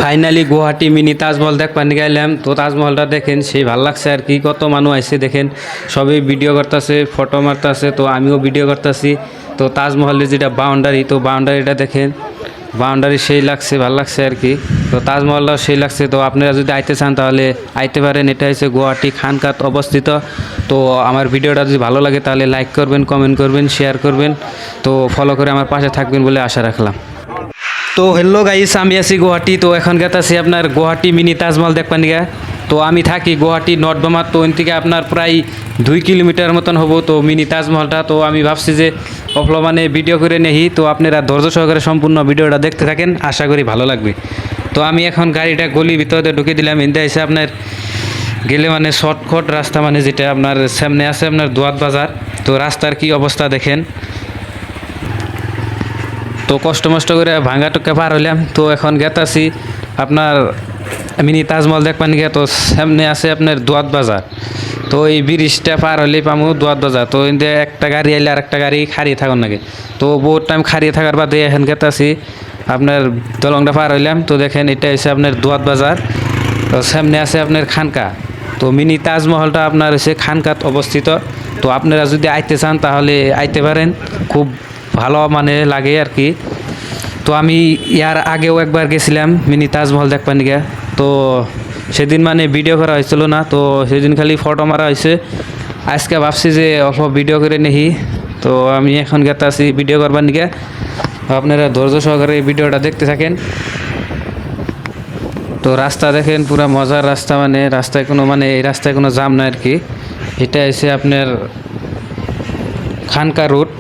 Finally Guwahati mini Taj Mahal দেখবার নিয়ে গেলাম। তো তাজমহলটা দেখেন সেই ভালো লাগছে আর কি। কত মানুষ আইছে দেখেন, সবই ভিডিও করতেছে, ফটো মারতেছে। তো আমিও ভিডিও করতেছি। তো তাজমহলের যেটা বাউন্ডারি, তো বাউন্ডারিটা দেখেন, বাউন্ডারি সেই লাগছে, ভালো লাগছে আর কি। তো তাজমহলটাও সেই লাগছে। তো আপনারা যদি আইতে চান তাহলে আইতে পারেন। এটা হচ্ছে গুয়াহাটি খানকাত অবস্থিত। তো আমার ভিডিওটা যদি ভালো লাগে তাহলে লাইক করবেন, কমেন্ট করবেন, শেয়ার করবেন। তো ফলো করে আমার পাশে থাকবেন বলে আশা রাখলাম। তো হ্যালো গাইস, আমি আছি গুয়াহাটি। তো এখন গেতাছি আপনার গুয়াহাটি মিনি তাজমহল দেখবার নিয়ে। তো আমি থাকি গুয়াহাটি নর্থ বামার। তো ওই থেকে আপনার প্রায় 2 কিলোমিটার মতন হবো তো মিনি তাজমহলটা। তো আমি ভাবছি যে মানে ভিডিও করে নেই। তো আপনারা ধৈর্য সহকারে সম্পূর্ণ ভিডিওটা দেখতে থাকেন, আশা করি ভালো লাগবে। তো আমি এখন গাড়িটা গলি ভিতরে ঢুকে দিলাম। ইন্দা এসে আপনার গেলে মানে শর্টকাট রাস্তা, মানে যেটা আপনার সামনে আছে আপনার দোয়াত বাজার। তো রাস্তার কি অবস্থা দেখেন। তো কষ্ট মষ্ট করে ভাঙ্গা টুকা পার হইলাম। তো এখন গেতাছি আপনার মিনি তাজমহল দেখবার নিয়ে। তো সামনে আছে আপনার দোয়াত বাজার। তো এই ব্রিজটা পার হলেই পামু দোয়াত বাজার। তো এতে একটা গাড়ি আইলে আর একটা গাড়ি খাড়িয়ে থাকুন নাকি। তো বহুত টাইম খাড়িয়ে থাকার বাদে এখন গেতাছি আপনার দলংটা পার হইলাম। তো দেখেন এটা হচ্ছে আপনার দোয়াত বাজার। তো সামনে আছে আপনার খানকা। তো মিনি তাজমহলটা আপনার হচ্ছে খানকাত অবস্থিত। তো আপনারা যদি আইতে চান তাহলে আইতে পারেন, খুব ভালো মানে লাগে আর কি। তো আমি ইয়ার আগেও একবার গেছিলাম মিনি তাজমহল দেখবার নিয়ে। তো সেদিন মানে ভিডিও করা হয়েছিল না, তো সেদিন খালি ফটো মারা হয়েছে। আজকে ভাবছি যে অল্প ভিডিও করে নেই। তো আমি এখন গেতাছি ভিডিও করবার নিয়ে। আপনারা ধৈর্য সহকারে এই ভিডিওটা দেখতে থাকেন। তো রাস্তা দেখেন পুরা মজার রাস্তা, মানে রাস্তায় কোনো মানে এই রাস্তায় কোনো জাম নাই আর কি। এটা এসে আপনার খানকা রুট।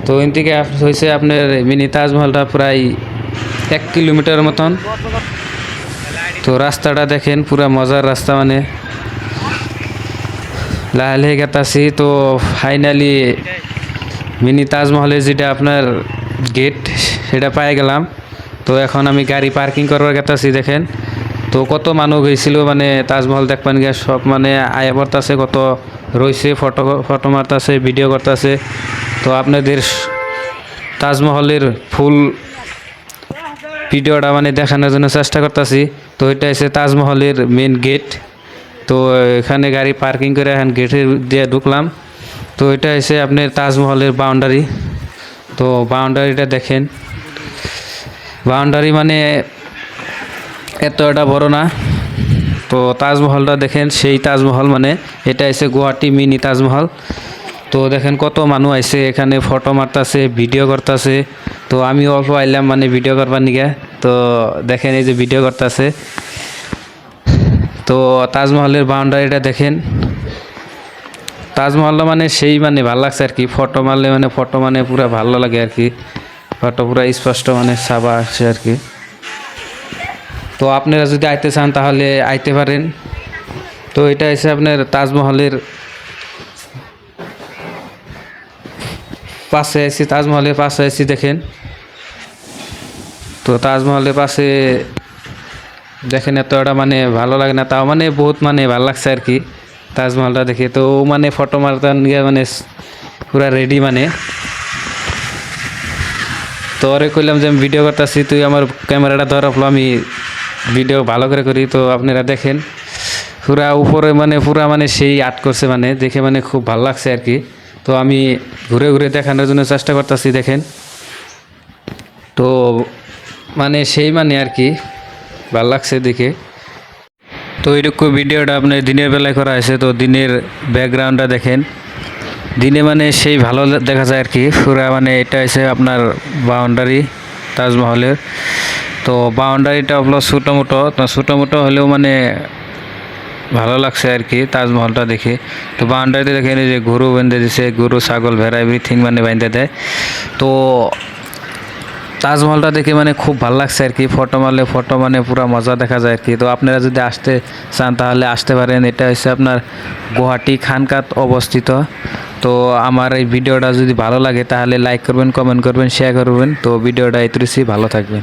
তো ওই থেকে হয়েছে আপনার মিনি তাজমহলটা প্রায় 1 কিলোমিটার মতন। তো রাস্তাটা দেখেন পুরা মজার রাস্তা, মানে লাহে গেতাছি। তো ফাইনালি মিনি তাজমহলের যেটা আপনার গেট সেটা পাই গেলাম। তো এখন আমি গাড়ি পার্কিং করবার গেতাছি দেখেন। তো কত মানুষ হয়েছিল মানে তাজমহল দেখবেন গিয়ে, সব মানে আয়া পড়তেছে, কত রয়েছে, ফটো মারতেছে, ভিডিও করতেছে। তো আপনাদের তাজমহলের ফুল ভিডিওটা মানে দেখানোর জন্য চেষ্টা করতেছি। তো এটা হচ্ছে তাজমহলের মেন গেট। তো এখানে গাড়ি পার্কিং করে এখন গেটের দিয়ে ঢুকলাম। তো এটা হচ্ছে আপনার তাজমহলের বাউন্ডারি। তো বাউন্ডারিটা দেখেন, বাউন্ডারি মানে এতটা বড় না। তো তাজমহলটা দেখেন সেই তাজমহল, মানে এটা হচ্ছে গুয়াহাটি মিনি তাজমহল। তো দেখেন কত মানুষ আইছে এখানে, ফটো মারতেছে, ভিডিও করতেছে। তো আমি অল্প আইলাম মানে ভিডিও করবার নিকে। তো দেখেন এই যে ভিডিও করতেছে। তো তাজমহলের বাউন্ডারিটা দেখেন। তাজমহলটা মানে সেই মানে ভালো লাগছে আর কি। ফটো মারলে মানে ফটো মানে পুরো ভালো লাগে আর কি। ফটো পুরো স্পষ্ট মানে সাবা আসে আর কি। তো আপনারা যদি আইতে চান তাহলে আইতে পারেন। তো এটা হচ্ছে আপনার তাজমহলের পাশে আছি, তাজমহলের পাশে আছি দেখেন। তো তাজমহলের পাশে দেখেন এতটা মানে ভালো লাগে না, তাও মানে বহুত মানে ভালো লাগছে আর কি তাজমহলটা দেখে। তো মানে ফটো মারতে গিয়ে মানে পুরা রেডি মানে। তো ওরে কইলাম যে আমি ভিডিও করতেছি, তুই আমার ক্যামেরাটা ধরো, আমি ভিডিও ভালো করে করি। তো আপনারা দেখেন পুরা উপরে মানে পুরা মানে সেই আর্ট করছে, মানে দেখে মানে খুব ভালো লাগছে আর কি। তো আমি ঘুরে ঘুরে দেখানোর জন্য চেষ্টা করতেছি দেখেন। তো মানে সেই মানে আর কি ভালো লাগছে দেখে। তো এইটুকু ভিডিওটা আপনার দিনের বেলায় করা হয়েছে। তো দিনের ব্যাকগ্রাউন্ডটা দেখেন, দিনে মানে সেই ভালো দেখা যায় আর কি পুরা। মানে এটা হচ্ছে আপনার বাউন্ডারি তাজমহলের। তো বাউন্ডারিটা হলো ছোটো মোটো হলেও মানে ভালো লাগছে আর কি তাজমহলটা দেখে। তো বাউন্ডারিতে দেখেন যে গরু বেঁধে দিছে, গরু ছাগল ভেড়া এভরিথিং মানে বেঁধে দেয়। তো তাজমহলটা দেখে মানে খুব ভালো লাগছে আর কি। ফটো মারলে ফটো মানে পুরো মজা দেখা যায় আর কি। তো আপনারা যদি আসতে চান তাহলে আসতে পারেন। এটা হচ্ছে আপনার গুয়াহাটি খানকাত অবস্থিত। তো আমার এই ভিডিওটা যদি ভালো লাগে তাহলে লাইক করবেন, কমেন্ট করবেন, শেয়ার করবেন। তো ভিডিওটা এতটুকুই, ভালো থাকবেন।